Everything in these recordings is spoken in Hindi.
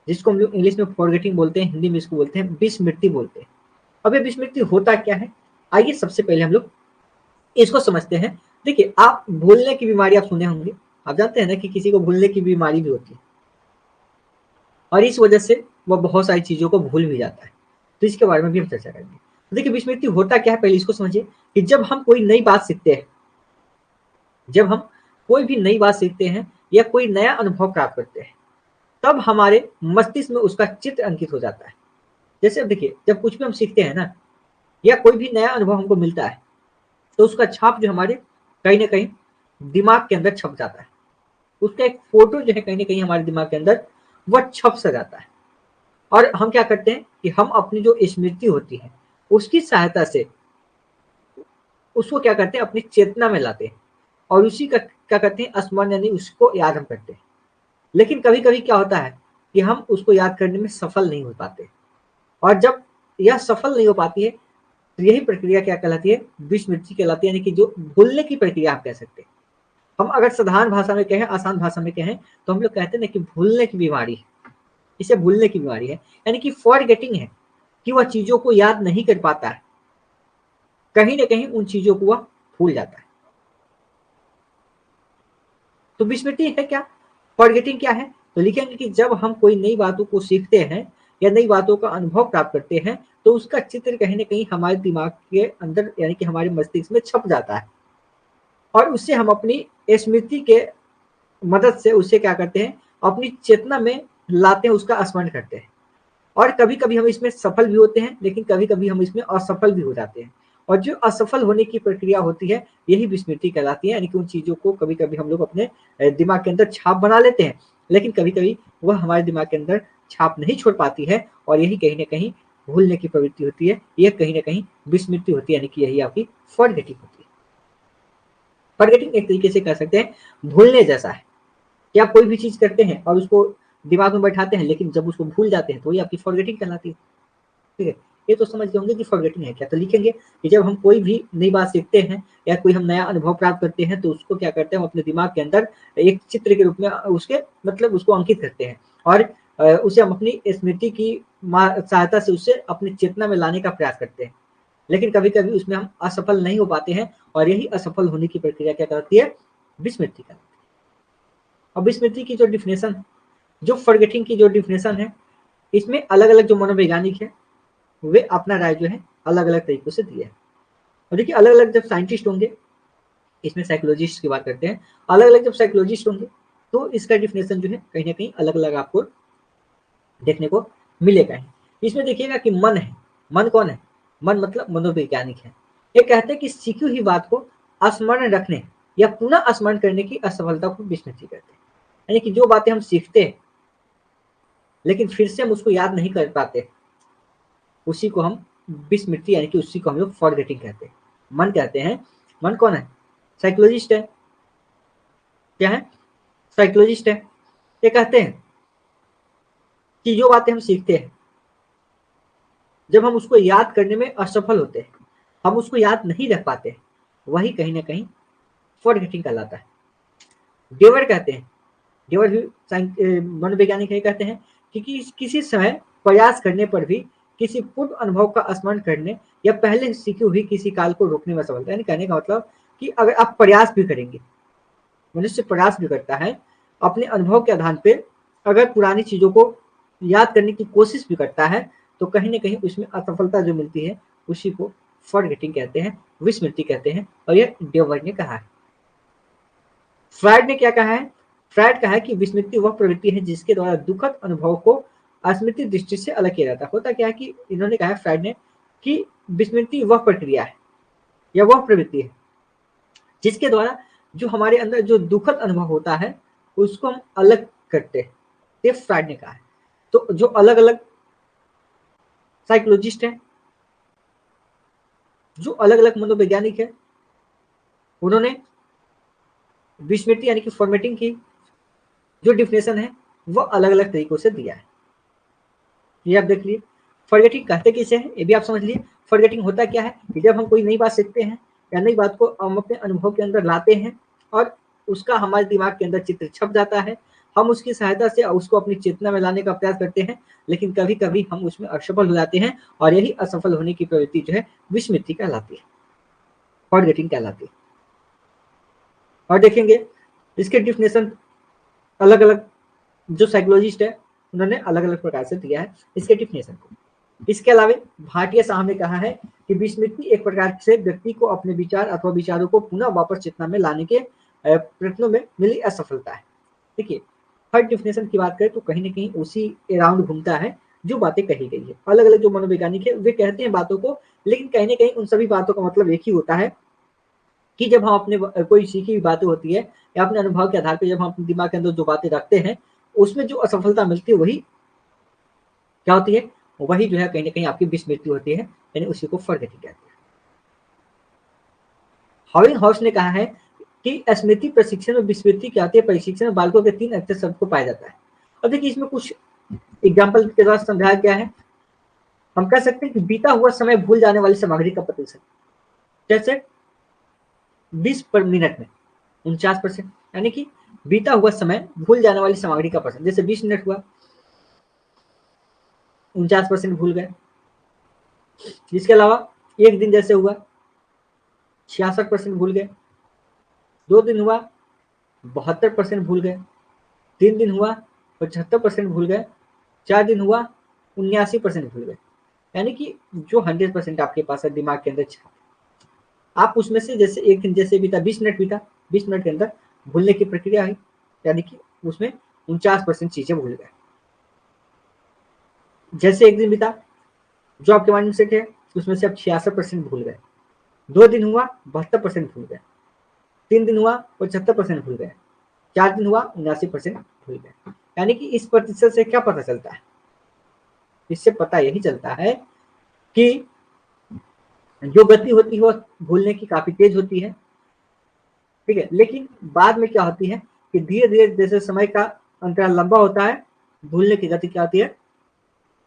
जिसको हम लोग इंग्लिश में फॉरगेटिंग बोलते हैं, हिंदी में इसको बोलते हैं विस्मृति बोलते हैं। अब ये विस्मृति होता क्या है, आइए सबसे पहले हम लोग इसको समझते हैं। देखिए, आप भूलने की बीमारी आप सुने होंगे, आप जानते हैं ना कि किसी को भूलने की बीमारी भी होती है और इस वजह से वह बहुत सारी चीजों को भूल भी जाता है। तो इसके बारे में भी हम चर्चा करेंगे। तो देखिए, विस्मृति होता क्या है, पहले इसको समझिए कि जब हम कोई नई बात सीखते हैं, जब हम कोई भी नई बात सीखते हैं या कोई नया अनुभव प्राप्त करते हैं, तब हमारे मस्तिष्क में उसका चित्र अंकित हो जाता है। जैसे अब देखिए, जब कुछ भी हम सीखते हैं ना, या कोई भी नया अनुभव हमको मिलता है, तो उसका छाप जो हमारे कहीं ना कहीं दिमाग के अंदर छप जाता है। उसका एक फोटो जो है कहीं ना कहीं हमारे दिमाग के अंदर वह छप सा जाता है। और हम क्या करते हैं कि हम अपनी जो स्मृति होती है उसकी सहायता से उसको क्या करते हैं, अपनी चेतना में लाते हैं और उसी का क्या करते हैं, स्मरण, यानी उसको याद हम करते हैं। लेकिन कभी कभी क्या होता है कि हम उसको याद करने में सफल नहीं हो पाते, और जब यह सफल नहीं हो पाती है तो यही प्रक्रिया क्या कहलाती है, विस्मृति कहलाती है, यानी कि जो भूलने की प्रक्रिया आप कह सकते हैं। हम अगर साधारण भाषा में कहें, आसान भाषा में कहें, तो हम लोग कहते हैं ना कि भूलने की बीमारी है, इसे भूलने की बीमारी है, यानी कि फॉरगेटिंग है, कि वह चीजों को याद नहीं कर पाता है, कहीं ना कहीं उन चीजों को वह भूल जाता है। तो विस्मृति है क्या, फॉरगेटिंग क्या है, तो लिखेंगे कि जब हम कोई नई बातों को सीखते हैं या नई बातों का अनुभव प्राप्त करते हैं, तो उसका चित्र कहीं ना कहीं हमारे दिमाग के अंदर, यानी कि हमारे मस्तिष्क में छप जाता है, और उससे हम अपनी स्मृति के मदद से उसे क्या करते हैं, अपनी चेतना में लाते हैं, उसका स्मरण करते हैं। और कभी कभी हम इसमें सफल भी होते हैं, लेकिन कभी कभी हम इसमें असफल भी हो जाते हैं। और जो असफल होने की प्रक्रिया होती है यही विस्मृति कहलाती है, यानी कि उन चीजों को कभी कभी हम लोग अपने दिमाग के अंदर छाप बना लेते हैं, लेकिन कभी कभी वह हमारे दिमाग के अंदर छाप नहीं छोड़ पाती है, और यही कहीं ना कहीं भूलने की प्रवृत्ति होती है, यह कहीं ना कहीं विस्मृति होती है, यानी कि यही आपकी फॉरगेटिंग होती है। फॉरगेटिंग एक तरीके से कह सकते हैं भूलने जैसा है, कि आप कोई भी चीज करते हैं और उसको दिमाग में बैठाते हैं, लेकिन जब उसको भूल जाते हैं तो ये आपकी फॉरगेटिंग कहलाती है। ठीक है, ये तो समझ गए होंगे कि फॉरगेटिंग है क्या। तो लिखेंगे कि जब हम कोई भी नई बात सीखते हैं या कोई हम नया अनुभव प्राप्त करते हैं, तो उसको क्या करते हैं, हम अपने दिमाग के अंदर एक चित्र के रूप में उसके मतलब उसको अंकित करते हैं, और उसे हम अपनी स्मृति की सहायता से उसे अपनी चेतना में लाने का प्रयास करते हैं। लेकिन कभी कभी उसमें हम असफल नहीं हो पाते हैं, और यही असफल होने की प्रक्रिया क्या कहलाती है, विस्मृति कहलाती है। अब विस्मृति की जो डिफिनेशन, जो फॉरगेटिंग की जो डिफिनेशन है, इसमें अलग अलग जो मनोवैज्ञानिक है वे अपना राय जो है अलग अलग तरीकों से दिए है। और देखिए, अलग अलग जब साइंटिस्ट होंगे, इसमें साइकोलॉजिस्ट की बात करते हैं, अलग अलग जब साइकोलॉजिस्ट होंगे तो इसका डिफिनेशन जो है कहीं ना कहीं अलग अलग आपको देखने को मिलेगा ही। इसमें देखिएगा कि मन है, मन कौन है, मन मतलब मनोवैज्ञानिक है। ये कहते हैं कि सीखी हुई बात को स्मरण रखने या पुनः स्मरण करने की असफलता को विस्मृति कहते हैं। यानी कि जो बातें हम सीखते हैं लेकिन फिर से हम उसको याद नहीं कर पाते, उसी को हम विस्मृति, यानी कि उसी को हम लोग फॉरगेटिंग कहते हैं। मन कहते हैं, मन कौन है, साइकोलॉजिस्ट है, क्या है, साइकोलॉजिस्ट है। ये कहते हैं कि जो बातें हम सीखते हैं, जब हम उसको याद करने में असफल होते हैं, हम उसको याद नहीं रख पाते, वही कहीं ना कहीं फॉरगेटिंग कहलाता है। डेवर कहते हैं, डेवर भी मनोवैज्ञानिक है, कहते हैं कि किसी समय प्रयास करने पर भी किसी पूर्व अनुभव का स्मरण करने या पहले सीखी हुई किसी काल को रोकने में सफलता, यानी कहने का मतलब कि अगर आप प्रयास भी करेंगे, मनुष्य प्रयास भी करता है अपने अनुभव के आधार पर, अगर पुरानी चीजों को याद करने की कोशिश भी करता है, तो कहीं ना कहीं उसमें असफलता जो मिलती है उसी को फॉरगेटिंग कहते हैं, विस्मृति कहते हैं, और यह डेवर ने कहा है। फ्रायड ने क्या कहा है, फ्रायड कहा है कि विस्मृति वह प्रवृत्ति है जिसके द्वारा दुखद अनुभव को स्मृति दृष्टि से अलग किया जाता है। होता क्या है कि इन्होंने कहा है, फ्रायड ने, कि विस्मृति वह प्रक्रिया है या वह प्रवृत्ति है जिसके द्वारा जो हमारे अंदर जो दुखद अनुभव होता है उसको हम अलग करते हैं। ये फ्रायड ने कहा है। तो जो अलग अलग साइकोलॉजिस्ट है, जो अलग अलग मनोवैज्ञानिक है, उन्होंने विस्मृति यानी कि फॉर्मेटिंग की जो डिफिनेशन है वो अलग अलग तरीकों से दिया है। ये आप देख लिए। फॉरगेटिंग कहते किसे है ये भी आप समझ लिए। फॉरगेटिंग होता क्या है कि जब हम कोई नई बात सीखते हैं या नई बात को हम अपने अनुभव के अंदर लाते हैं और उसका हमारे दिमाग के अंदर चित्र छप जाता है, हम उसकी सहायता से उसको अपनी चेतना में लाने का प्रयास करते हैं, लेकिन कभी कभी हम उसमें असफल हो जाते हैं, और यही असफल होने की प्रवृत्ति जो है विस्मृति कहलाती है, फॉरगेटिंग कहलाती है। और देखेंगे इसके डिफिनेशन अलग अलग जो साइकोलॉजिस्ट है उन्होंने अलग अलग प्रकार से दिया है इसके डिफिनेशन को। इसके अलावा भाटिया साहब ने कहा है कि विस्मृति एक प्रकार से व्यक्ति को अपने विचार अथवा विचारों को पुनः वापस चेतना में लाने के प्रयत्नों में मिली असफलता है। देखिए, हर डिफिनेशन की बात करें तो कहीं ना कहीं उसी अराउंड घूमता है जो बातें कही गई है। अलग अलग जो मनोवैज्ञानिक है वे कहते हैं बातों को, लेकिन कहीं ना कहीं उन सभी बातों का मतलब एक ही होता है कि जब हम अपने कोई सीखी हुई बातें होती है या अपने अनुभव के आधार पर जब हम अपने दिमाग के अंदर जो बातें रखते हैं उसमें जो असफलता मिलती है वही क्या होती है, वही जो है कहीं ना कहीं आपकी विस्मृति होती है, यानी उसी को फॉरगेटिंग कहते हैं। हॉविंग हाउस ने कहा है कि स्मृति प्रशिक्षण में विस्मृति क्या होती है, प्रशिक्षण में बालकों के 3 अक्षर शब्द को पाया जाता है। अब देखिए इसमें कुछ एग्जाम्पल के द्वारा समझाया गया है। हम कह सकते हैं कि बीता हुआ समय भूल जाने वाली सामग्री का प्रतिशत, जैसे 20 पर मिनट में 49%, यानी कि बीता हुआ समय भूल जाने वाली सामग्री का परसेंट, जैसे 20 मिनट हुआ 49% भूल गए। इसके अलावा एक दिन जैसे हुआ 66% भूल गए, 2 दिन हुआ 72% भूल गए, 3 दिन हुआ 75% भूल गए, 4 दिन हुआ 79% भूल गए। यानी कि जो 100% आपके पास है दिमाग के अंदर, आप उसमें से जैसे एक दिन जैसे बीता 20 मिनट बीता, 20 मिनट के अंदर भूलने की प्रक्रिया हुई, यानी कि उसमें 49% चीजें भूल गए। जैसे एक दिन बीता जो आपके माइंड सेट है उसमें से आप 66% भूल गए, 2 दिन हुआ 72% भूल गए, 3 दिन हुआ 75% भूल गए, 4 दिन हुआ 79% भूल गए। यानी कि इस प्रतिशत से क्या पता चलता है, इससे पता यही चलता है कि जो गति होती है वो भूलने की काफी तेज होती है, ठीक है, लेकिन बाद में क्या होती है कि धीरे धीरे जैसे समय का अंतराल लंबा होता है भूलने की गति क्या होती है,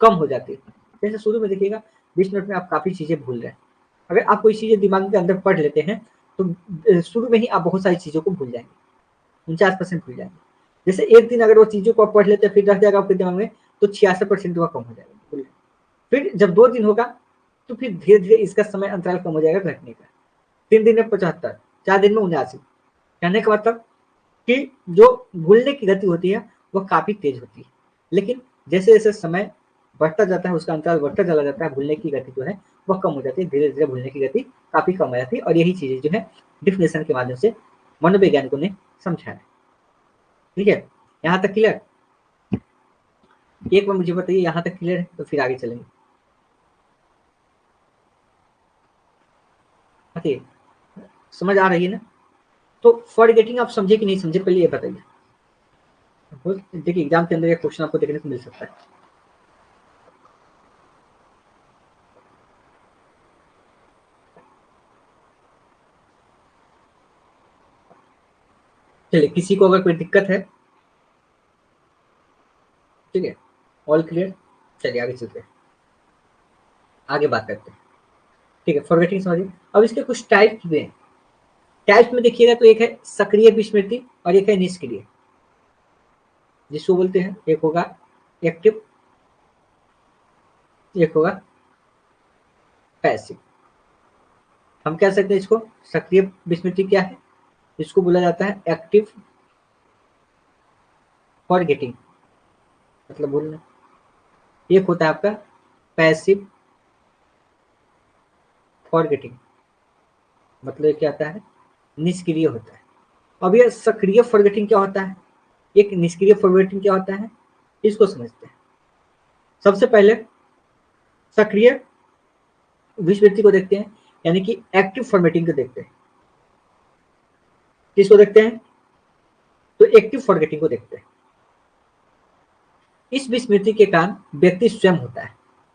कम हो जाती है। जैसे शुरू में देखिएगा 20 मिनट में आप काफी चीजें भूल रहे हैं, अगर आप कोई चीजें दिमाग के अंदर पढ़ लेते हैं तो शुरू में ही आप बहुत सारी चीजों को भूल जाएंगे, 49% भूल जाएंगे। जैसे एक दिन अगर वो चीजों को आप पढ़ लेते हैं फिर रह जाएगा आपके दिमाग में तो 66% कम हो जाएगा। फिर जब 2 दिन होगा तो फिर धीरे धीरे इसका समय अंतराल कम हो जाएगा घटने का, 3 दिन में 75, 4 दिन में 79। कहने का मतलब कि जो भूलने की गति होती है वह काफी तेज होती है, लेकिन जैसे जैसे समय बढ़ता जाता है उसका अंतराल बढ़ता चला जाता है, भूलने की गति जो है वह कम हो जाती है, धीरे धीरे भूलने की गति काफी कम हो जाती है। और यही चीजें जो है डिफिनेशन के माध्यम से मनोवैज्ञानिकों ने समझाया। ठीक है, यहाँ तक क्लियर? एक बार मुझे बताइए यहाँ तक क्लियर है तो फिर आगे चलेंगे। समझ आ रही है ना? तो फॉरगेटिंग आप समझे कि नहीं समझे पहले ये बताइए। देखिए एग्जाम के अंदर एक क्वेश्चन आपको देखने को मिल सकता है। चलिए, किसी को अगर कोई दिक्कत है, ठीक है, ऑल क्लियर, चलिए आगे चलते हैं, आगे बात करते हैं। ठीक है, फॉरगेटिंग समझिए। अब इसके कुछ टाइप्स भी हैं। टाइप्स में देखिएगा तो एक है सक्रिय विस्मृति और एक है निष्क्रिय, जिसको बोलते हैं एक होगा एक्टिव, एक होगा पैसिव। हम कह सकते हैं इसको सक्रिय विस्मृति क्या है, इसको बोला जाता है एक्टिव फॉरगेटिंग, मतलब बोलना। एक होता है आपका पैसिव फॉरगेटिंग, मतलब क्या आता है, निष्क्रिय होता है। अब ये सक्रिय फॉरगेटिंग क्या होता है, एक निष्क्रिय फॉरगेटिंग क्या होता है, इसको समझते हैं। सबसे पहले सक्रिय विस्मृति को देखते हैं, यानी कि एक्टिव फॉर्मेटिंग को देखते हैं। किसको देखते हैं, तो एक्टिव फॉरगेटिंग को देखते हैं। इस विस्मृति के कारण व्यक्ति स्वयं होता है,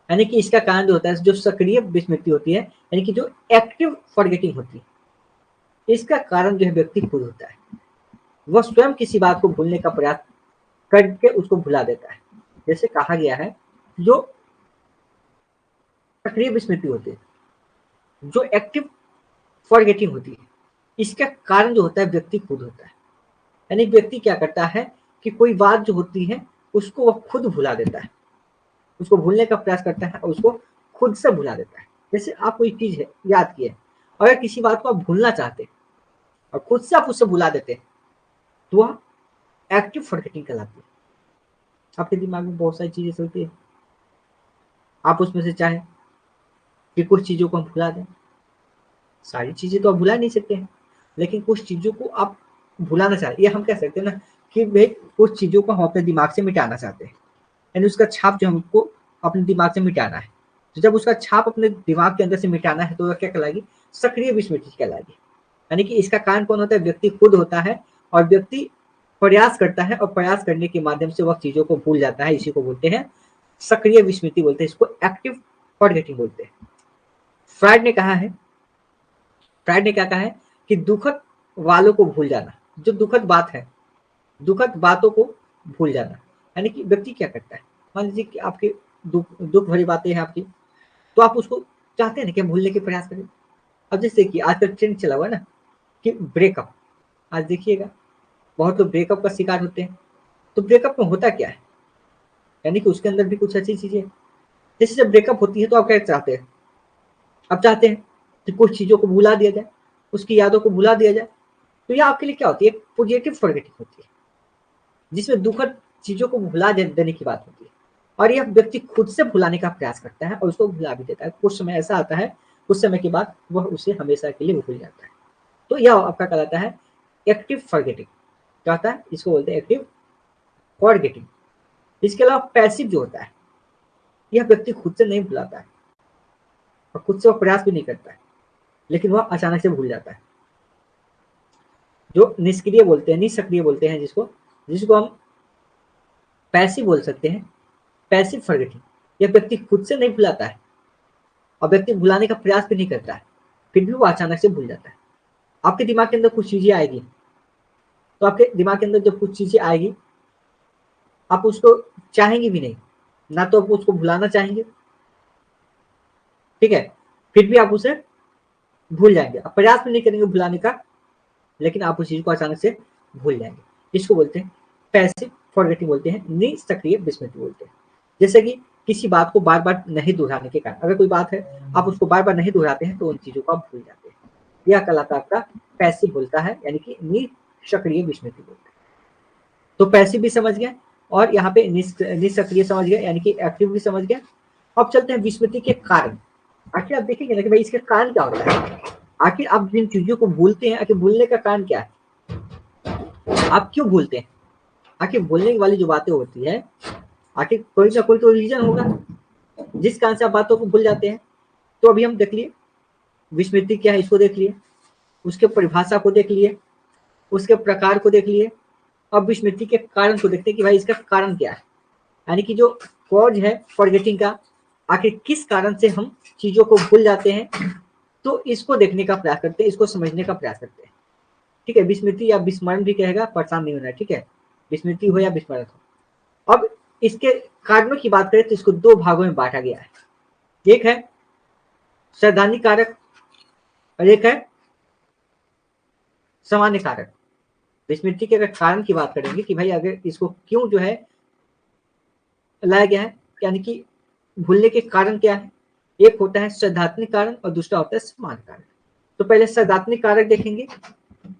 यानी कि इसका कारण जो होता है, जो सक्रिय विस्मृति होती है, यानी कि जो एक्टिव फॉरगेटिंग होती है, इसका कारण जो है व्यक्ति खुद होता है। वह स्वयं किसी बात को भूलने का प्रयास करके उसको भुला देता है। जैसे कहा गया है जो सक्रिय विस्मृति होती है, जो एक्टिव फॉरगेटिंग होती है, इसका कारण जो होता है व्यक्ति खुद होता है। यानी व्यक्ति क्या करता है कि कोई बात जो होती है उसको वह खुद भुला देता है, उसको भूलने का प्रयास करता है और उसको खुद से भुला देता है। जैसे आप कोई चीज है याद किए, अगर किसी बात को आप भूलना चाहते हैं और खुद से आप उससे भुला देते हैं तो वह एक्टिव फॉरगेटिंग कहलाती है। आपके दिमाग में बहुत सारी चीजें चलती है, आप उसमें से चाहे कि कुछ चीजों को हम भुला दें, सारी चीजें तो आप भुला नहीं सकते हैं, लेकिन कुछ चीजों को आप भुलाना चाहते, ये हम कह सकते हैं ना कि भाई कुछ चीजों को हम अपने दिमाग से मिटाना चाहते हैं, यानी उसका छाप जो हमको अपने दिमाग से मिटाना है। तो जब उसका छाप अपने दिमाग के अंदर से मिटाना है तो वह क्या कहलाएगी, सक्रिय विस्मृति कहलाएगी। यानी कि इसका कारण कौन होता है, व्यक्ति खुद होता है, और व्यक्ति प्रयास करता है और प्रयास करने के माध्यम से वह चीजों को भूल जाता है। इसी को बोलते हैं सक्रिय विस्मृति बोलते हैं, इसको एक्टिव फॉरगेटिंग बोलते हैं। फ्रायड ने कहा है, फ्रायड ने क्या कहा है कि दुखद वालों को भूल जाना, जो दुखद बात है, दुखद बातों को भूल जाना। यानी कि व्यक्ति क्या करता है, मान लीजिए कि आपके दुख भरी बातें हैं आपकी, तो आप उसको चाहते हैं ना कि हम भूलने के प्रयास करें। अब जैसे कि आजकल ट्रेंड चला हुआ है ना कि ब्रेकअप, आज देखिएगा बहुत लोग ब्रेकअप का शिकार होते हैं। तो ब्रेकअप में होता क्या है, यानी कि उसके अंदर भी कुछ अच्छी चीजें, जैसे जब ब्रेकअप होती है तो आप क्या चाहते हैं, आप चाहते हैं कि कुछ चीजों को भुला दिया जाए, उसकी यादों को भुला दिया जाए। तो यह आपके लिए क्या होती है, एक पॉजिटिव फॉरगेटिंग होती है, जिसमें दुखद चीजों को भुला देने की बात होती है, और यह व्यक्ति खुद से भुलाने का प्रयास करता है और उसको भुला भी देता है। कुछ समय ऐसा आता है, कुछ समय के बाद वह उसे हमेशा के लिए भूल जाता है। तो यह आपका कहलाता है एक्टिव फॉरगेटिंग। क्या होता है, इसको बोलते हैं एक्टिव फॉरगेटिंग। इसके अलावा पैसिव जो होता है, यह व्यक्ति खुद से नहीं भुलाता है और खुद से वह प्रयास भी नहीं करता है, लेकिन वह अचानक से भूल जाता है। जो निष्क्रिय बोलते हैं, निष्क्रिय बोलते हैं जिसको जिसको हम पैसिव बोल सकते हैं, पैसिव फॉरगेटिंग। यह व्यक्ति खुद से नहीं भुलाता है और व्यक्ति भुलाने का प्रयास भी नहीं करता है, फिर भी वो अचानक से भूल जाता है। आपके दिमाग के अंदर कुछ चीजें आएगी, तो आपके दिमाग के अंदर जब कुछ चीजें आएगी आप उसको चाहेंगे भी नहीं, ना तो आप उसको भुलाना चाहेंगे, ठीक है, फिर भी आप उसे भूल जाएंगे, आप प्रयास भी नहीं करेंगे भुलाने का, लेकिन आप उस चीज को अचानक से भूल जाएंगे। इसको बोलते हैं पैसिव फॉरगेटिंग, बोलते हैं निष्क्रिय विस्मृति बोलते हैं। जैसे कि किसी बात को बार बार नहीं दोहराने के कारण, अगर कोई बात है आप उसको बार बार नहीं दोहराते हैं तो उन चीजों को आप भूल जाते हैं। यह कहलाता आपका पैसिव बोलता है, यानी कि निष्क्रिय विस्मृति बोलते हैं। तो पैसिव भी समझ गए और यहाँ पे निष्क्रिय समझ गए, यानी कि एक्टिव भी समझ गए। अब चलते हैं विस्मृति के कारण। आखिर आप देखेंगे ना कि भाई इसके कारण क्या होता है, आखिर आप जिन चीजों को भूलते हैं, आखिर भूलने का कारण क्या है, आप क्यों भूलते हैं। आखिर भूलने वाली जो बातें होती है, आखिर कोई ना कोई तो रीजन होगा जिस कारण से आप बातों को भूल जाते हैं। तो अभी हम देख लिए विस्मृति क्या है, इसको देख लिए, उसके परिभाषा को देख लिए, उसके प्रकार को देख लिए। अब विस्मृति के कारण को देखते हैं कि भाई इसका कारण क्या है, यानी कि जो कॉज है फॉरगेटिंग का, आखिर किस कारण से हम चीजों को भूल जाते हैं। तो इसको देखने का प्रयास करते हैं, इसको समझने का प्रयास करते हैं, ठीक है। विस्मृति या विस्मरण भी कहेगा, परेशान नहीं होना है, ठीक है, विस्मृति हो या विस्मरण हो। अब इसके कारणों की बात करें तो इसको दो भागों में बांटा गया है, एक है सैद्धांतिक कारक और एक है सामान्य कारक। विस्मृति के अगर कारण की बात करेंगे कि भाई अगर इसको क्यों जो है लाया गया है, यानी कि भूलने के कारण क्या है, एक होता है सैद्धांतिक कारण और दूसरा होता है सामान्य कारक। तो पहले सैद्धांतिक कारक देखेंगे,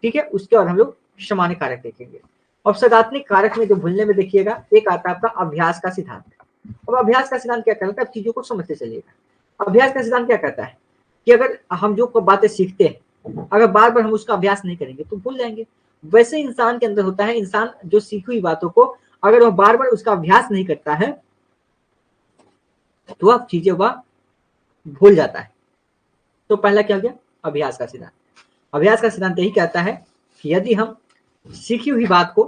ठीक है, उसके बाद हम लोग सामान्य कारक देखेंगे। और सैद्धांतिक कारक में जो भूलने में देखिएगा, एक आता है आपका अभ्यास का सिद्धांत। अब अभ्यास का सिद्धांत क्या करता है, आप चीजों को समझते चलिएगा। अभ्यास का सिद्धांत क्या कहता है कि अगर हम जो बातें सीखते हैं, अगर बार बार हम उसका अभ्यास नहीं करेंगे तो भूल जाएंगे। वैसे इंसान के अंदर होता है, इंसान जो सीखी हुई बातों को अगर वह बार बार उसका अभ्यास नहीं करता है तो वह चीजें वह भूल जाता है। तो पहला क्या हो गया, अभ्यास का सिद्धांत। अभ्यास का सिद्धांत यही कहता है कि यदि हम सीखी हुई बात को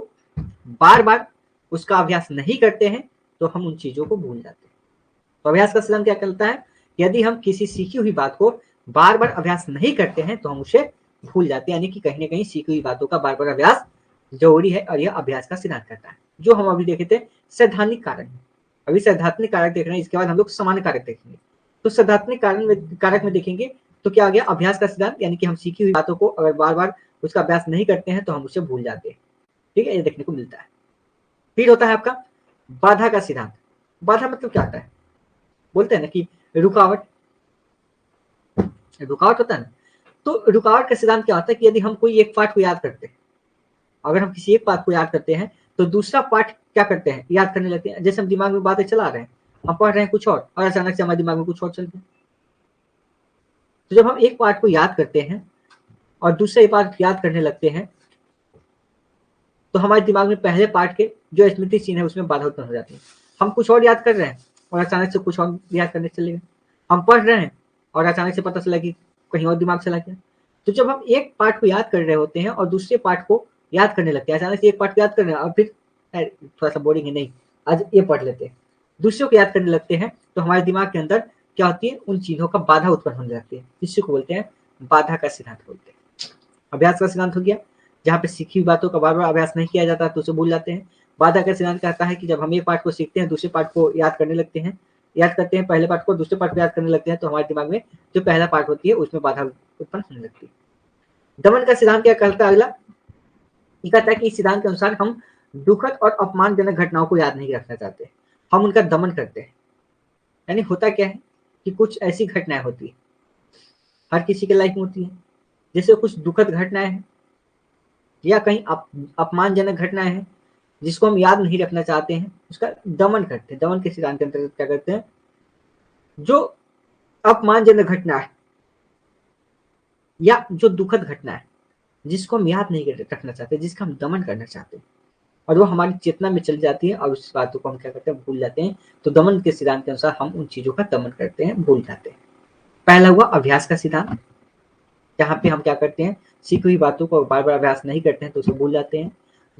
बार बार उसका अभ्यास नहीं करते हैं तो हम उन चीजों को भूल जाते हैं। तो अभ्यास का सिद्धांत क्या कहता है, यदि हम किसी सीखी हुई बात को बार बार अभ्यास नहीं करते हैं तो हम उसे भूल जाते हैं, यानी कि कहीं ना कहीं सीखी हुई बातों का बार बार अभ्यास जरूरी है, और यह अभ्यास का सिद्धांत करता है। जो हम अभी देखे थे सैद्धांतिक कारक, अभी सैद्धांतिक कारक देख रहे हैं, इसके बाद हम लोग सामान्य कारक देखेंगे। तो सैद्धांतिक कारक में देखेंगे तो क्या आ गया, अभ्यास का सिद्धांत, यानी कि हम सीखी हुई बातों को अगर बार बार उसका अभ्यास नहीं करते हैं तो हम उसे भूल जाते हैं, ठीक है, ये देखने को मिलता है। फिर होता है आपका बाधा का सिद्धांत। बाधा मतलब क्या होता है, बोलते हैं ना कि रुकावट, रुकावट होता है ना। तो रुकावट का सिद्धांत क्या होता है कि यदि हम कोई एक पाठ को याद करते हैं, अगर हम किसी एक पाठ को याद करते हैं तो दूसरा पाठ क्या करते हैं, याद करने लगते हैं। जैसे हम दिमाग में बातें चला रहे हैं, हम पढ़ रहे हैं कुछ और अचानक से हमारे दिमाग में कुछ और चल गया। तो जब हम एक पाठ को याद करते हैं और दूसरे पाठ याद करने लगते हैं तो हमारे दिमाग में पहले पार्ट के जो स्मृति चिन्ह है उसमें बाधा उत्पन्न हो जाती है। हम कुछ और याद कर रहे हैं और अचानक से कुछ और याद करने चले गए। हम पढ़ रहे हैं और अचानक से पता चला कि कहीं और दिमाग चला गया। तो जब हम एक पार्ट को याद कर रहे होते हैं और दूसरे पार्ट को याद करने लगते हैं, अचानक से एक पार्ट को याद कर रहे हैं और फिर थोड़ा सा बोरिंग है, नहीं आज ये पढ़ लेते हैं, दूसरों को याद करने लगते हैं, तो हमारे दिमाग के अंदर क्या होती है, उन चीजों का बाधा उत्पन्न हो जाती है। इसी को बोलते हैं बाधा का सिद्धांत बोलते हैं। अभ्यास का सिद्धांत हो गया, जहाँ पे सीखी हुई बातों का बार बार अभ्यास नहीं किया जाता तो उसे भूल जाते हैं। बाधा का सिद्धांत कहता है कि जब हम एक पाठ को सीखते हैं, दूसरे पाठ को याद करने लगते हैं, याद करते हैं पहले पाठ को, दूसरे पाठ को याद करने लगते हैं, तो हमारे दिमाग में जो पहला पाठ होती है उसमें बाधा उत्पन्न होने लगती है। दमन का सिद्धांत क्या कहता है, अगला ये कहता है कि इस सिद्धांत के अनुसार हम दुखद और अपमानजनक घटनाओं को याद नहीं रखना चाहते, हम उनका दमन करते हैं। यानी होता क्या है कि कुछ ऐसी घटनाएं होती है, हर किसी के लाइफ में होती है, जैसे कुछ दुखद घटनाएं हैं या कहीं अपमानजनक घटनाएं हैं जिसको हम याद नहीं रखना चाहते हैं, उसका दमन करते हैं। दमन के सिद्धांत के अंतर्गत क्या करते हैं, जो अपमानजनक घटना है या जो दुखद घटना है जिसको हम याद नहीं रखना चाहते, जिसका हम दमन करना चाहते हैं, और वो हमारी चेतना में चली जाती है और उस बातों को हम क्या करते हैं, भूल जाते हैं। तो दमन के सिद्धांत के अनुसार हम उन चीजों का दमन करते हैं, भूल जाते हैं। पहला हुआ अभ्यास का सिद्धांत, जहाँ पे हम क्या करते हैं, सीखी हुई बातों को बार बार अभ्यास नहीं करते हैं तो उसे भूल जाते हैं।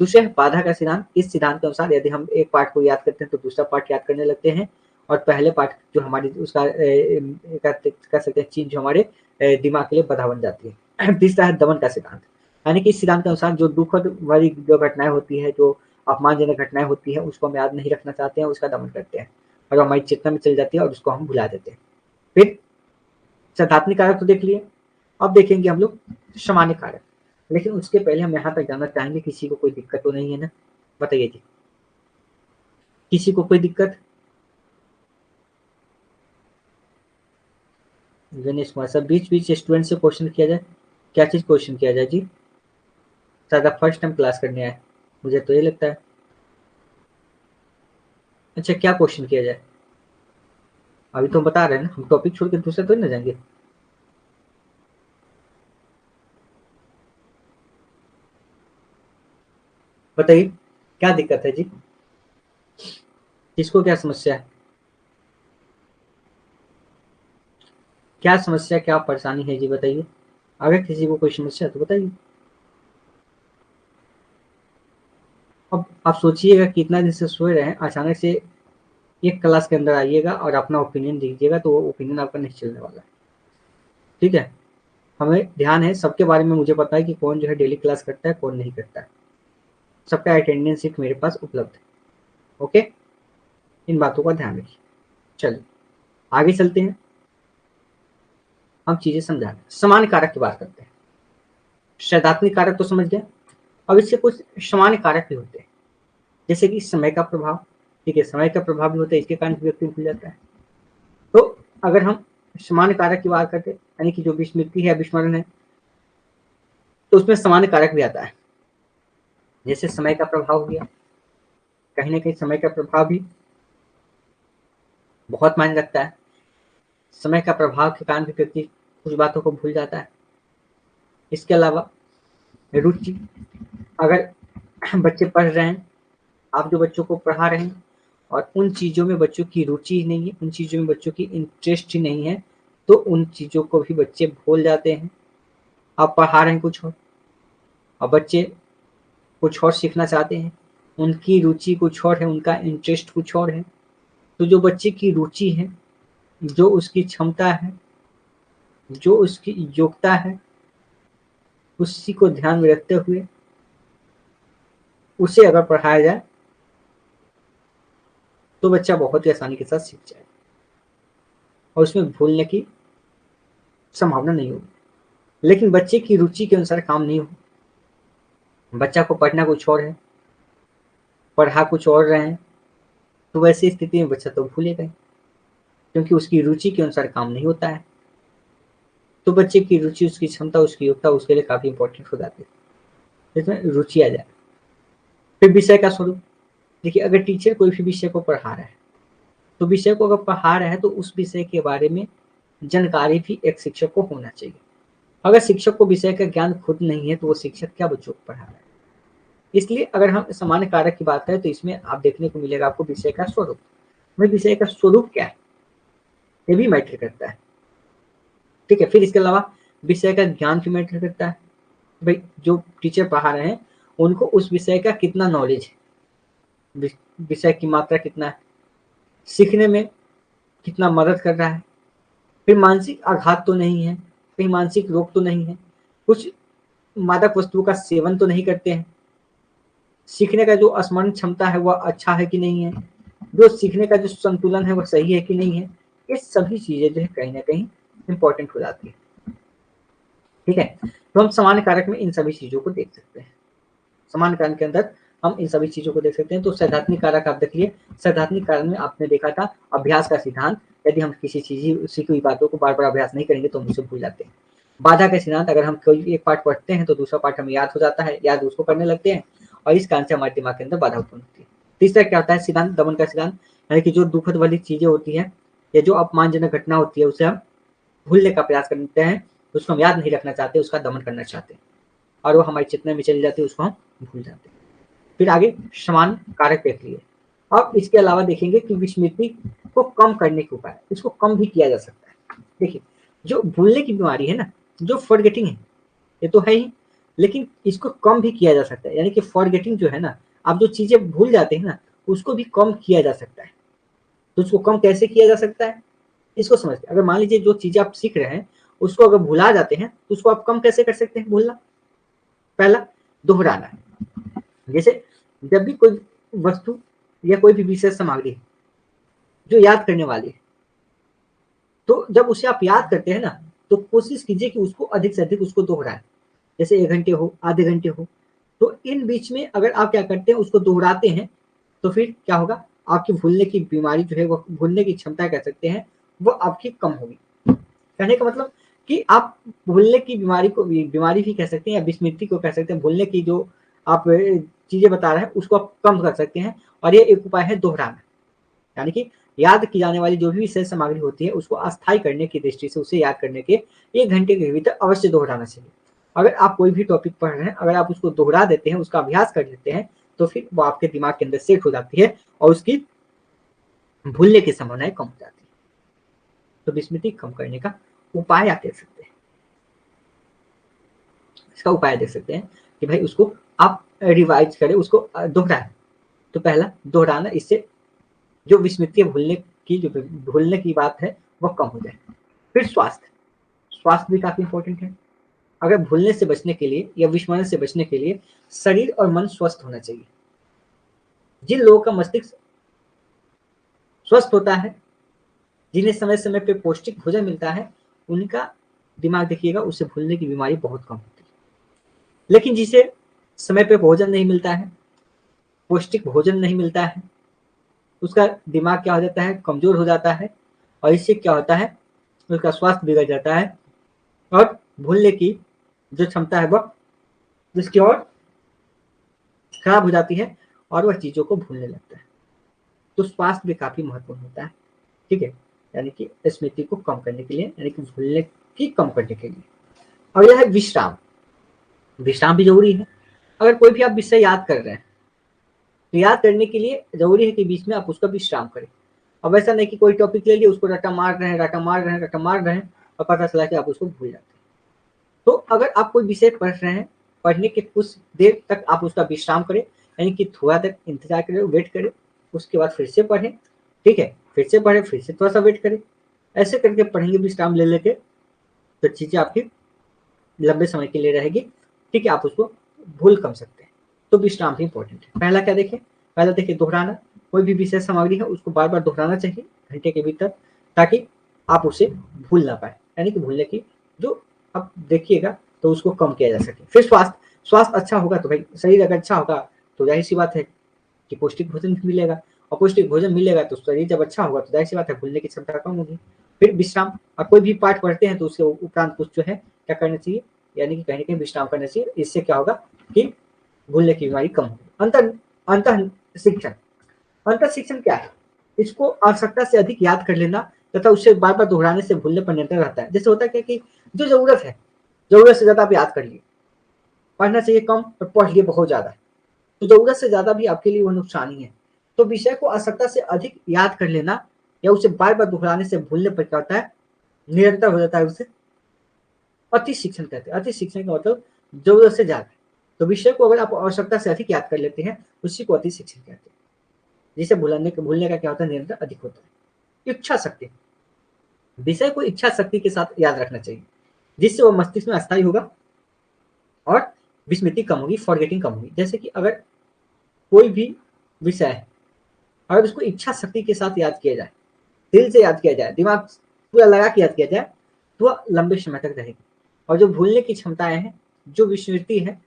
दूसरा है बाधा का सिद्धांत। इस सिद्धांत के अनुसार यदि हम एक पाठ को याद करते हैं तो दूसरा पाठ याद करने लगते हैं, और पहले पाठ जो हमारी उसका कर सकते हैं चीज जो हमारे दिमाग के लिए बाधा बन जाती है। तीसरा है दमन का सिद्धांत, यानी कि इस सिद्धांत के अनुसार जो दुखद वाली जो घटनाएं होती है, जो अपमानजनक घटनाएं होती है, उसको हम याद नहीं रखना चाहते हैं, उसका दमन करते हैं और हमारी चेतना में चल जाती है और उसको हम भुला देते हैं। फिर सैद्धांतिक कारक तो देख लिए, अब देखेंगे हम लोग सामान्य कारक। लेकिन उसके पहले हम यहाँ तक जानना चाहेंगे, किसी को कोई दिक्कत तो नहीं है ना, बताइए जी, किसी को कोई दिक्कत? गणेश कुमार सर, बीच बीच स्टूडेंट से क्वेश्चन किया जाए, क्या चीज क्वेश्चन किया जाए जी? शायद आप फर्स्ट टाइम क्लास करने आए, मुझे तो ये लगता है। अच्छा, क्या क्वेश्चन किया जाए? अभी तो बता रहे हैं ना, हम टॉपिक छोड़ के दूसरे तो नहीं ना जाएंगे। बताइए क्या दिक्कत है जी, किसको क्या समस्या है, क्या समस्या क्या परेशानी है जी, बताइए। अगर किसी को कोई समस्या है तो बताइए। अब आप सोचिएगा कितना दिन से सोए रहे हैं, अचानक से एक क्लास के अंदर आइएगा और अपना ओपिनियन दीजिएगा, तो वो ओपिनियन आपका नहीं चलने वाला है। ठीक है, हमें ध्यान है सबके बारे में, मुझे पता है कि कौन जो है डेली क्लास करता है, कौन नहीं करता है, सबका अटेंडेंस शीट मेरे पास उपलब्ध है। ओके, इन बातों का ध्यान रखिए। चलिए आगे चलते हैं, हम चीजें समझा रहे हैं। समान कारक की बात करते हैं। सैद्धांतिक कारक तो समझ गए, अब इससे कुछ सामान्य कारक भी होते हैं, जैसे कि समय का प्रभाव। ठीक है, समय का प्रभाव भी होता है, इसके कारण व्यक्ति भूल जाता है। तो अगर हम सामान्य कारक की बात करते हैं, यानी कि जो विस्मृति है, विस्मरण है, तो उसमें सामान्य कारक भी आता है। जैसे समय का प्रभाव हो गया, कहीं ना कहीं समय का प्रभाव भी बहुत मायने रखता है। समय का प्रभाव के कारण भी व्यक्ति कुछ बातों को भूल जाता है। इसके अलावा रुचि, अगर बच्चे पढ़ रहे हैं, आप जो बच्चों को पढ़ा रहे हैं और उन चीज़ों में बच्चों की रुचि ही नहीं है, उन चीज़ों में बच्चों की इंटरेस्ट ही नहीं है, तो उन चीज़ों को भी बच्चे भूल जाते हैं। आप पढ़ा रहे हैं कुछ और बच्चे कुछ और सीखना चाहते हैं, उनकी रुचि कुछ और है, उनका इंटरेस्ट कुछ और है। तो जो बच्चे की रुचि है, जो उसकी क्षमता है, जो उसकी योग्यता है, उसी को ध्यान में रखते हुए उसे अगर पढ़ाया जाए तो बच्चा बहुत ही आसानी के साथ सीख जाए और उसमें भूलने की संभावना नहीं होगी। लेकिन बच्चे की रुचि के अनुसार काम नहीं हो, बच्चा को पढ़ना कुछ और है, पढ़ा कुछ और रहे हैं, तो वैसी स्थिति में बच्चा तो भूलेगा ही, क्योंकि उसकी रुचि के अनुसार काम नहीं होता है। तो बच्चे की रुचि, उसकी क्षमता, उसकी योग्यता उसके लिए काफी इंपॉर्टेंट हो जाती है, इसमें रुचि आ जाए। फिर विषय का स्वरूप, देखिए अगर टीचर कोई भी विषय को पढ़ा रहा है, तो विषय को अगर पढ़ा रहा है तो उस विषय के बारे में जानकारी भी एक शिक्षक को होना चाहिए। अगर शिक्षक को विषय का ज्ञान खुद नहीं है तो वो शिक्षक क्या बच्चों को पढ़ा रहा है। इसलिए अगर हम सामान्य कारक की बात करें तो इसमें आप देखने को मिलेगा आपको विषय का स्वरूप। भाई विषय का स्वरूप क्या है, ये भी मैटर करता है, ठीक है। फिर इसके अलावा विषय का ज्ञान भी मैटर करता है। भाई जो टीचर पढ़ा रहे हैं उनको उस विषय का कितना नॉलेज है, विषय की मात्रा कितना है, सीखने में कितना मदद कर रहा है, फिर मानसिक आघात तो नहीं है, कहीं मानसिक रोग तो नहीं है, कुछ मादक वस्तुओं का सेवन तो नहीं करते हैं, सीखने का जो स्मरण क्षमता है वह अच्छा है कि नहीं है, जो सीखने का जो संतुलन है वह सही है कि नहीं है। ये सभी चीजें जो है कहीं ना कहीं इंपॉर्टेंट हो जाती है, ठीक है। तो हम सामान्य कारक में इन सभी चीजों को देख सकते हैं, सामान्य कारक के अंदर हम इन सभी चीजों को देख सकते हैं। तो सैद्धांतिक कारक आप देखिए, सैद्धांतिक कारक में आपने देखा था अभ्यास का सिद्धांत, यदि हम किसी चीज सीखी हुई बातों को बार बार अभ्यास नहीं करेंगे तो हम उसे भूल जाते हैं। बाधा का सिद्धांत, अगर हम कोई एक पाठ पढ़ते हैं तो दूसरा पाठ हमें याद हो जाता है, याद उसको करने लगते हैं और इस कारण से हमारे दिमाग के अंदर बाधा उत्पन्न होती है। तीसरा क्या होता है, सिद्धांत दमन का सिद्धांत, यानी कि जो दुखद वाली चीजें होती है या जो अपमानजनक घटना होती है उसे हम भूलने का प्रयास करते हैं, उसको हम याद नहीं रखना चाहते, उसका दमन करना चाहते हैं और वो हमारी चेतना में चली जाती है, उसको हम भूल जाते हैं। फिर आगे समान कारक देख लिए। अब इसके अलावा देखेंगे कि विस्मृति को कम करने के उपाय, इसको कम भी किया जा सकता है। देखिए जो भूलने की बीमारी है ना, जो फॉरगेटिंग है ये तो है ही, लेकिन इसको कम भी किया जा सकता है। यानी कि फॉरगेटिंग जो है ना, आप जो चीजें भूल जाते हैं ना उसको भी कम किया जा सकता है। तो उसको कम कैसे किया जा सकता है, इसको समझते हैं। अगर मान लीजिए जो चीजें आप सीख रहे हैं उसको अगर भुला जाते हैं तो उसको आप कम कैसे कर सकते हैं भूलना। पहला, दोहराना। जैसे जब भी कोई वस्तु या कोई भी विशेष सामग्री जो याद करने वाली है, तो जब उसे आप याद करते हैं ना तो कोशिश कीजिए कि उसको अधिक से अधिक उसको दोहराएं। जैसे 1 घंटे हो, आधे घंटे हो, तो इन बीच में अगर आप क्या करते हैं उसको दोहराते हैं तो फिर क्या होगा, आपकी भूलने की बीमारी जो है वो, भूलने की क्षमता कह सकते हैं, वो आपकी कम होगी। कहने का मतलब कि आप भूलने की बीमारी को बीमारी भी कह सकते हैं या विस्मृति को कह सकते हैं, भूलने की जो आप चीजें बता रहे हैं उसको आप कम कर सकते हैं। और ये एक उपाय है दोहराना, यानी कि याद की जाने वाली जो भी विषय सामग्री होती है उसको अस्थायी करने की दृष्टि से उसे याद करने के 1 घंटे के भीतर अवश्य दोहराना चाहिए। अगर आप कोई भी टॉपिक पढ़ रहे हैं, अगर आप उसको दोहरा देते हैं, उसका अभ्यास कर लेते हैं, तो फिर वो आपके दिमाग के अंदर सेट हो जाती है और उसकी भूलने की संभावनाएं कम हो जाती है। तो विस्मृति कम करने का उपाय आप देख सकते हैं, इसका उपाय देख सकते हैं कि भाई उसको आप रिवाइज करें, उसको दोहराएं। तो पहला दोहराना, इससे जो विस्मृति भूलने की जो भूलने की बात है वह कम हो जाए। फिर स्वास्थ्य, स्वास्थ्य भी काफी इंपॉर्टेंट है। अगर भूलने से बचने के लिए या विस्मरण से बचने के लिए शरीर और मन स्वस्थ होना चाहिए। जिन लोगों का मस्तिष्क स्वस्थ होता है, जिन्हें समय समय पे पौष्टिक भोजन मिलता है, उनका दिमाग देखिएगा उससे भूलने की बीमारी बहुत कम होती है। लेकिन जिसे समय पे भोजन नहीं मिलता है, पौष्टिक भोजन नहीं मिलता है, उसका दिमाग क्या हो जाता है, कमजोर हो जाता है और इससे क्या होता है, उसका स्वास्थ्य बिगड़ जाता है और भूलने की जो क्षमता है वह जिसकी ओर खराब हो जाती है और वह चीजों को भूलने लगता है। तो स्वास्थ्य भी काफी महत्वपूर्ण होता है, ठीक है, यानी कि स्मृति को कम करने के लिए, यानी कि भूलने की कम करने के लिए। और यह है विश्राम, विश्राम भी जरूरी है। अगर कोई भी आप विषय याद कर रहे हैं तो याद करने के लिए जरूरी है कि बीच में आप उसका विश्राम करें। अब ऐसा नहीं कि कोई टॉपिक ले लिया उसको रटा मार रहे हैं, रटा मार रहे हैं, रटा मार रहे हैं और पता चला कि आप उसको भूल जाते हैं। तो अगर आप कोई विषय पढ़ रहे हैं, पढ़ने के कुछ देर तक आप उसका विश्राम करें, यानी कि थोड़ा देर इंतजार करें, वेट करें, उसके बाद फिर से पढ़ें, ठीक है, फिर से पढ़ें, फिर से थोड़ा सा वेट करें। ऐसे करके पढ़ेंगे विश्राम ले लेके तो चीजें आपकी लंबे समय के लिए रहेगी, ठीक है, आप उसको भूल कम सकते हैं। तो विश्राम भी इंपॉर्टेंट है। पहला क्या देखें, पहला देखिए दोहराना, कोई भी विषय सामग्री है उसको बार बार दोहराना चाहिए घंटे के भीतर, ताकि आप उसे भूल ना पाए, यानी कि भूलने की जो आप देखिएगा तो उसको कम किया जा सके। फिर स्वास्थ्य, स्वास्थ्य अच्छा होगा तो भाई शरीर अगर अच्छा होगा तो जाहिर सी बात है कि पौष्टिक भोजन भी मिलेगा, और पौष्टिक भोजन मिलेगा तो शरीर जब अच्छा होगा तो जाहिर सी बात है भूलने की क्षमता कम होगी। फिर विश्राम, और कोई भी पाठ पढ़ते हैं तो उसके उपरांत कुछ जो है क्या करना चाहिए, यानी कि कहीं ना कहीं विश्राम करना चाहिए। इससे क्या होगा कि भूलने की बीमारी कम होगी। अंतर शिक्षण, अंतर शिक्षण क्या है? इसको आवश्यकता से अधिक याद कर लेना तथा उसे बार बार दोहराने से भूलने पर नियंत्रण रहता है। जैसे होता है क्या कि जो जरूरत है, जरूरत से ज्यादा आप याद कर लिए, पढ़ना चाहिए कम और पढ़ लिए बहुत ज्यादा, तो जरूरत से ज्यादा भी आपके लिए वो नुकसान ही है। तो विषय को आवश्यकता से अधिक याद कर लेना या उसे बार बार दोहराने से भूलने पर क्या होता है, निरंतर हो जाता है। उसे अति शिक्षण कहते हैं। अति शिक्षण का मतलब जरूरत से ज्यादा। तो विषय को अगर आप आवश्यकता से अधिक याद कर लेते हैं उसी को अति शिक्षण कहते हैं, जिसे भूलने का क्या होता है, निरंतर अधिक होता है। इच्छा शक्ति, विषय को इच्छा शक्ति के साथ याद रखना चाहिए, जिससे वह मस्तिष्क में अस्थायी होगा और विस्मृति कम होगी, फॉरगेटिंग कम होगी। जैसे कि अगर कोई भी विषय है, अगर उसको इच्छा शक्ति के साथ याद किया जाए, दिल से याद किया जाए, दिमाग पूरा लगा के याद किया जाए, तो वह लंबे समय तक रहेगी। और जो भूलने की क्षमताएं हैं, जो विस्मृति है,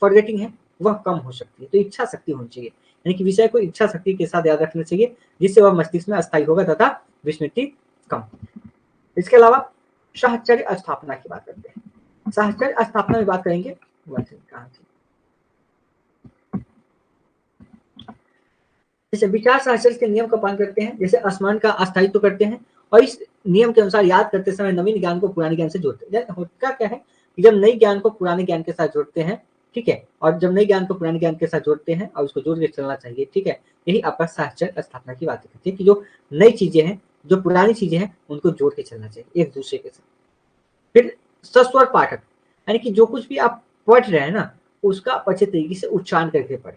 फॉरगेटिंग है, वह कम हो सकती है। तो इच्छा शक्ति होनी चाहिए, यानी कि विषय को इच्छा शक्ति के साथ याद रखना चाहिए, जिससे वह मस्तिष्क में अस्थायी होगा तथा विस्मृति कम। इसके अलावा साहचर्य स्थापना की बात करते हैं। साहचर्य स्थापना में बात करेंगे, जैसे विचार साहचर्य के नियम का पालन करते हैं, जैसे असमान का अस्थायित्व करते हैं, और इस नियम के अनुसार याद करते समय नवीन ज्ञान को पुराने ज्ञान से जोड़ते हैं। होता क्या है कि जब नई ज्ञान को पुराने ज्ञान के साथ जोड़ते हैं, ठीक है, और जब नई ज्ञान को पुराने ज्ञान के साथ जोड़ते हैं और उसको जोड़ के चलना चाहिए, ठीक है, यही आपका साहचर्य स्थापना की बात करती है कि जो नई चीजें हैं, जो पुरानी चीजें हैं, उनको जोड़ के चलना चाहिए एक दूसरे के साथ। फिर सस्वर पाठक, यानी कि जो कुछ भी आप पढ़ रहे हैं ना, उसका आप अच्छे तरीके से उच्चारण करके पढ़े,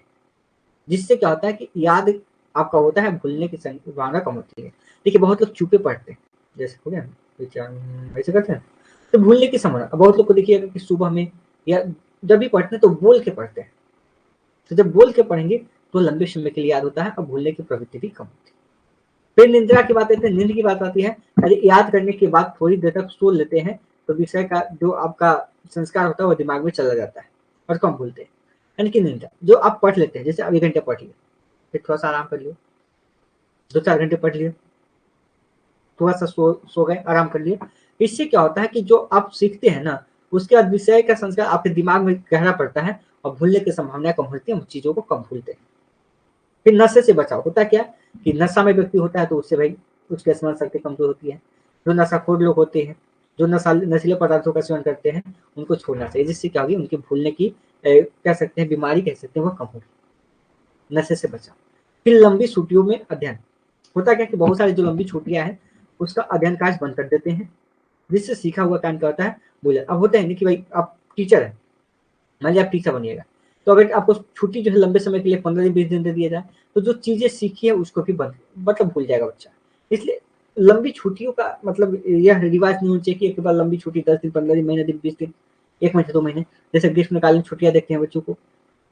जिससे क्या होता है कि याद आपका होता है, भूलने की संभावना कम होती है। देखिए बहुत लोग चुपे पढ़ते हैं, जैसे हो गया ऐसे करते हैं, तो भूलने की संभावना। बहुत लोग को देखिएगा कि सुबह में या जब भी पढ़ते हैं तो बोल के पढ़ते हैं, तो जब बोल के पढ़ेंगे तो लंबे समय के लिए याद होता है और भूलने की प्रवृत्ति भी कम होती है। फिर निंद्रा की बात आती है, नींद की बात आती है। यदि याद करने के बाद थोड़ी देर तक सो लेते हैं तो विषय का जो आपका संस्कार होता है वो दिमाग में चला जाता है और कम भूलते हैं। यानी कि निंद्रा, जो आप पढ़ लेते हैं, जैसे अब 1 घंटे पढ़ लिया, फिर थोड़ा सा आराम कर लिया, 2-4 घंटे पढ़ लिया, थोड़ा सा सो गए, आराम कर लिया। इससे क्या होता है कि जो आप सीखते हैं ना, उसके बाद विषय का संस्कार आपके दिमाग में गहरा पड़ता है और भूलने की संभावना कम होती है, हम चीजों को कम भूलते हैं। फिर नशे से बचाव, होता क्या कि नशा में व्यक्ति होता है तो उससे भाई उसकी स्मरण शक्ति कमजोर होती है। जो नशाखोर लोग होते हैं, जो नशीले पदार्थों का सेवन करते हैं, उनको छोड़ना चाहिए, जिससे क्या होगी, उनकी भूलने की कह सकते हैं बीमारी कह सकते हैं, वो कम होगी। नशे से बचाव। फिर लंबी छुट्टियों में अध्ययन, होता क्या कि बहुत सारी जो लंबी छुट्टियां हैं उसका अध्ययन कार्य बंद कर देते हैं, जिससे सीखा हुआ ज्ञान क्या होता है, भूल। अब होता है नहीं कि भाई आप टीचर है, मान लीजिए आप टीचर बनिएगा, तो अगर आपको छुट्टी जो है लंबे समय के लिए 15 दिन 20 दिन दे दिया जाए, तो जो चीजें सीखी है उसको भी बंद मतलब भूल जाएगा बच्चा। इसलिए लंबी छुट्टियों का मतलब यह रिवाज नहीं होना चाहिए कि एक बार लंबी छुट्टी 10 दिन 15 दिन महीने दिन 20 दिन 1 महीने 2 महीने। जैसे ग्रीष्मकालीन छुट्टियां देखते हैं बच्चों को,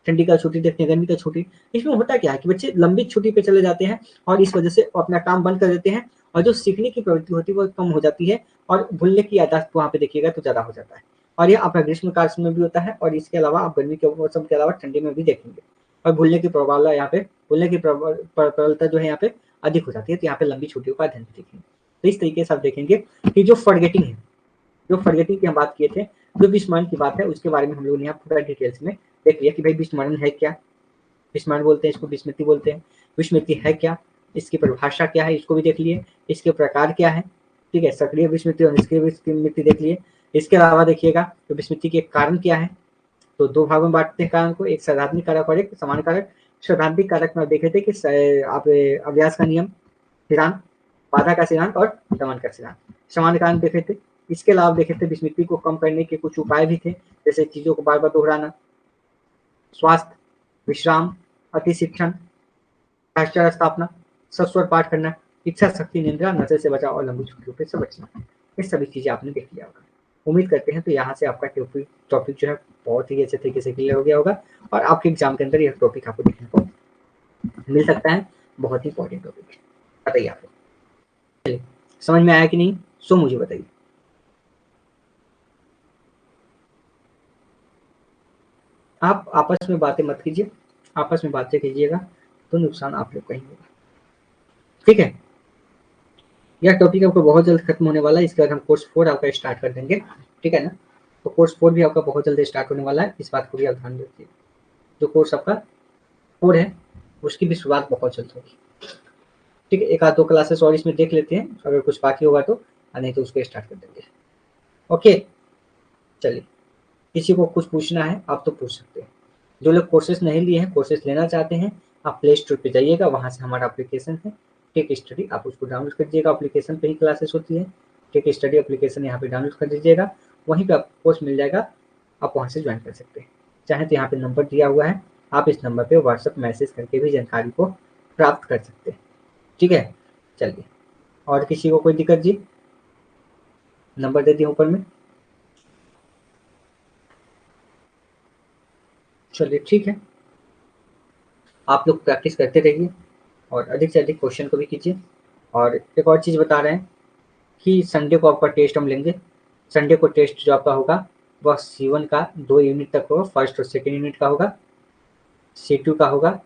ठंडी का छुट्टी देखते हैं, गर्मी का छुट्टी, इसमें होता क्या है कि बच्चे लंबी छुट्टी पे चले जाते हैं और इस वजह से अपना काम बंद कर देते हैं, और जो सीखने की प्रवृत्ति होती है वो कम हो जाती है, और भूलने की याददाश्त वहाँ पे देखिएगा तो ज्यादा हो जाता है। और ये आपका ग्रीष्म काल में भी होता है, और इसके अलावा आप गर्मी के मौसम के अलावा ठंडी में भी देखेंगे। और भूलने की प्रबलता यहाँ पे, भूलने की प्रबलता जो है यहाँ पे अधिक हो जाती है, तो यहाँ पे लंबी छुट्टियों का अध्ययन देखेंगे। तो इस तरीके से आप देखेंगे कि जो फॉरगेटिंग है, जो फॉरगेटिंग की हम बात किए थे, जो विस्मरण की बात है, उसके बारे में हम लोगों ने यहाँ पूरा डिटेल्स में देख लिया कि भाई विस्मरण है क्या, विस्मरण बोलते हैं इसको, विस्मृति बोलते हैं, विस्मृति है क्या, इसकी परिभाषा क्या है, इसको भी देख लिए, इसके प्रकार क्या है, ठीक है, सक्रिय विस्मृति और निष्क्रिय विस्मृति देख लिए। इसके अलावा देखिएगा तो विस्मृति के कारण क्या है, तो 2 भागों में बांटते हैं कारण को, एक सैद्धांतिक कारक और एक सामान्य कारक। सैद्धांतिक कारक में देखे थे कि आप अभ्यास का नियम, सिद्धांत, बाधा का सिद्धांत और दमन का सिद्धांत। सामान्य कारण देखे थे। इसके अलावा देखे थे विस्मृति को कम करने के कुछ उपाय भी थे, जैसे चीजों को बार बार दोहराना, स्वास्थ्य, विश्राम, अति शिक्षण, साक्षर स्थापना, सस्वर पाठ करना, इच्छा शक्ति निंद्रा, नशे से बचाव और लंबी छुट्टियों पे से बचना। ये सभी चीजें आपने देख लिया होगा। उम्मीद करते हैं तो यहाँ से आपका टॉपिक जो है बहुत ही अच्छे तरीके से क्लियर हो गया होगा, और आपके एग्जाम के अंदर यह टॉपिक आपको देखने को मिल सकता है। बहुत ही इंपॉर्टेंट टॉपिक है, बताइए आपको समझ में आया कि नहीं, सो मुझे बताइए। आप आपस में बातें मत कीजिए, आपस में बातें कीजिएगा तो नुकसान आप लोग का ही होगा। ठीक है, यह टॉपिक आपको बहुत जल्द खत्म होने वाला है। इसके बाद हम कोर्स 4 आपका स्टार्ट कर देंगे। ठीक है ना, तो कोर्स 4 भी आपका बहुत जल्द स्टार्ट होने वाला है, इस बात को भी आप ध्यान रखिए। जो कोर्स आपका 4 है उसकी भी शुरुआत बहुत जल्द होगी। ठीक है, एक आध दो क्लासेस और इसमें देख लेते हैं, अगर कुछ बाकी होगा तो, नहीं तो उसको स्टार्ट कर देंगे। ओके, चलिए, किसी को कुछ पूछना है आप तो पूछ सकते हैं। जो लोग कोर्सेज नहीं लिए हैं, कोर्सेज लेना चाहते हैं, आप प्ले स्टोर पे जाइएगा, वहाँ से हमारा एप्लीकेशन है टेक स्टडी, आप उसको डाउनलोड कर दीजिएगा। एप्लीकेशन पे ही क्लासेस होती है, टेक स्टडी एप्लीकेशन यहाँ पे डाउनलोड कर दीजिएगा, वहीं पे आपको कोर्स मिल जाएगा, आप वहाँ से ज्वाइन कर सकते हैं। चाहे तो यहाँ पे नंबर दिया हुआ है, आप इस नंबर पे व्हाट्सएप मैसेज करके भी जानकारी को प्राप्त कर सकते हैं। ठीक है, चलिए, और किसी को कोई दिक्कत जी? नंबर दे दिया ऊपर में। चलिए ठीक है, आप लोग प्रैक्टिस करते रहिए और अधिक से अधिक क्वेश्चन को भी कीजिए। और एक और चीज़ बता रहे हैं कि संडे को आपका टेस्ट हम लेंगे। संडे को टेस्ट जो आपका होगा वह C1 का 2 यूनिट तक होगा, फर्स्ट और सेकेंड यूनिट का होगा। C2 का होगा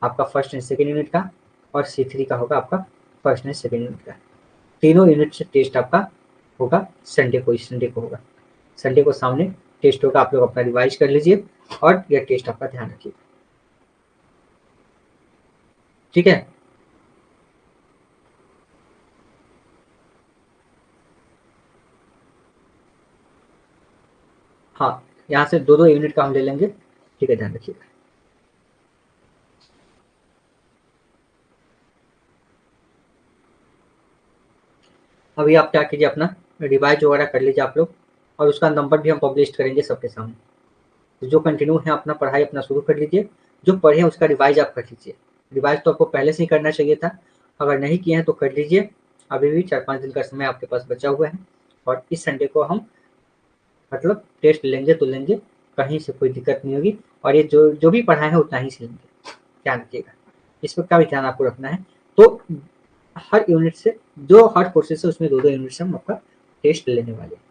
आपका फर्स्ट एंड सेकेंड यूनिट का, और C3 का होगा आपका फर्स्ट एंड सेकेंड यूनिट का। तीनों यूनिट से टेस्ट आपका होगा संडे को, इस संडे को होगा। संडे को सामने टेस्ट होगा, आप लोग अपना रिवाइज कर लीजिए और यह टेस्ट आपका ध्यान रखिए। ठीक है, हाँ, यहाँ से 2-2 यूनिट का हम ले लेंगे। ठीक है, ध्यान रखिएगा। अभी आप क्या कीजिए, अपना रिवाइज वगैरह कर लीजिए आप लोग, और उसका नंबर भी हम पब्लिश करेंगे सबके सामने। तो जो कंटिन्यू है अपना पढ़ाई अपना शुरू कर लीजिए, जो पढ़े उसका रिवाइज आप कर लीजिए। रिवाइज तो आपको पहले से ही करना चाहिए था, अगर नहीं किए हैं तो कर लीजिए। अभी भी 4-5 दिन का समय आपके पास बचा हुआ है, और इस संडे को हम मतलब टेस्ट लेंगे तो लेंगे, कहीं से कोई दिक्कत नहीं होगी। और ये जो जो भी पढ़ाए हैं उतना ही से लेंगे, ध्यान रखिएगा, इस पर का भी ध्यान आपको रखना है। तो हर यूनिट से, जो हर कोर्सेज है उसमें 2-2 यूनिट से हम आपका टेस्ट लेने वाले हैं।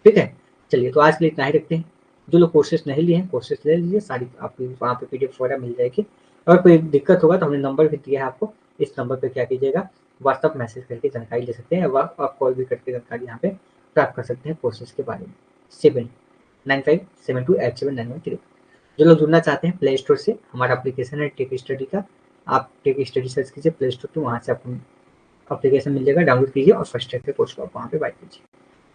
ठीक है, चलिए, तो आज के लिए इतना ही रखते हैं। जो लोग कोर्सेज नहीं लिए हैं कोर्सेज ले लीजिए, सारी आपको वहाँ पे PDF वगैरह मिल जाएगी। अगर कोई दिक्कत होगा तो हमने नंबर भी दिया है आपको, इस नंबर पे क्या कीजिएगा, व्हाट्सअप मैसेज करके जानकारी ले सकते हैं, आप कॉल भी करके जानकारी यहाँ पे प्राप्त कर सकते हैं कोर्सेज के बारे में। 7957287913। जो लोग जुड़ना चाहते हैं प्ले स्टोर से, हमारा एप्लीकेशन है टेक स्टडी का, आप टेक स्टडी सर्च कीजिए प्ले स्टोर पे, वहाँ से आपको एप्लीकेशन मिल जाएगा, डाउनलोड कीजिए और फर्स्ट ट्रैक के कोर्स को आप वहाँ पे बाय कीजिए।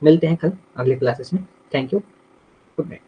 मिलते हैं कल अगले क्लासेस में। Thank you, good night.